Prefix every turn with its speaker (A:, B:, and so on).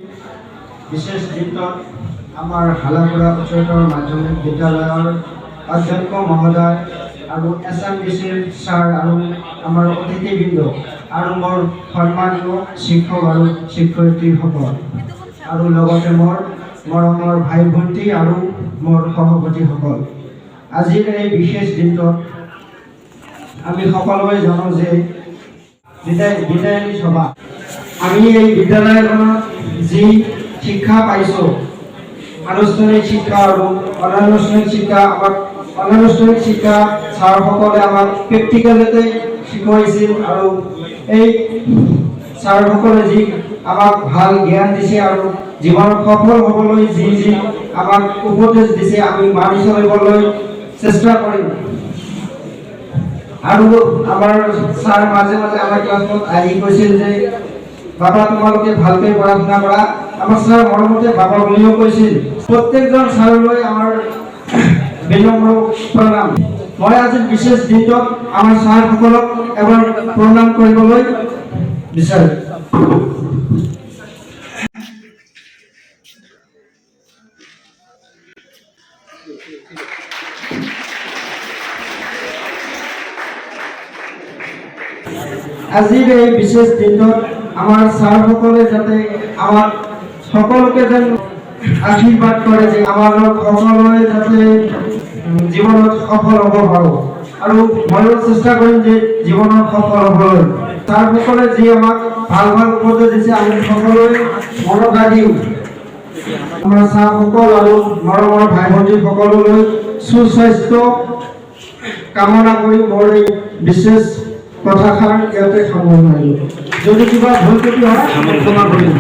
A: বিশেষ দিনটোত আমাৰ হালাগুৰা উচ্চতৰ মাধ্যমিক বিদ্যালয়ৰ অধ্যক্ষ মহোদয় আৰু SMDCৰ ছাৰ আৰু আমাৰ অতিথিবৃন্দ আৰু মোৰ সন্মানীয় শিক্ষক আৰু শিক্ষয়িত্ৰীসকল আৰু লগতে মোৰ মৰমৰ ভাই ভণ্টি আৰু মোৰ সহপাঠীসকল, আজিৰ এই বিশেষ দিনটোত আমি সকলোৱে জানো যে বিদায়নী সভা। আমি এই বিদ্যালয়খনত যি শিক্ষা পাইছোঁ, আনুষ্ঠানিক শিক্ষা আৰু অনানুষ্ঠানিক শিক্ষা, অনানুষ্ঠানিক শিক্ষা ছাৰসকলে আমাক প্ৰেক্টিকেলতে শিকাইছিল আৰু এই ছাৰসকলে যি আমাক ভাল জ্ঞান দিছে আৰু জীৱনত সফল হ'বলৈ যি আমাক উপদেশ দিছে আমি মানি চলিবলৈ চেষ্টা কৰিম। আৰু আমাৰ ছাৰ মাজে মাজে আমাৰ ক্লাছত আহি কৈছিল যে বাবা তোমালোকে ভালকে পঢ়া শুনা কৰা। আমাৰ ছাৰ মৰমতে বাবা বুলিও কৈছিল। প্ৰত্যেকজন ছাৰলৈ আমাৰ বিনম্ৰ প্ৰণাম। মই আজি বিশেষ দিনটোত আমাৰ ছাৰসকলক এবাৰ প্ৰণাম কৰিবলৈ বিচাৰোঁ। আজিৰ এই বিশেষ দিনটোত আমাৰ ছাৰসকলে যাতে আমাক সকলোকে যেন আশীৰ্বাদ কৰে যে আমাক সকলোৱে যাতে জীৱনত সফল হ'ব পাৰোঁ আৰু ময়ো চেষ্টা কৰিম যে জীৱনত সফল হ'বলৈ। ছাৰসকলে যি আমাক ভাল ভাল উপদেশ দিছে আমি সকলোৱে মনত ৰাখিম। আমাৰ ছাৰসকল আৰু মৰমৰ ভাই ভণ্টি সকলোলৈ সুস্বাস্থ্য কামনা কৰি মোৰ এই বিশেষ কথাষাৰ ইয়াতে সামৰণি মাৰিলোঁ। যদি কিবা ভুল ত্ৰুটি হয় ক্ষমা কৰিব।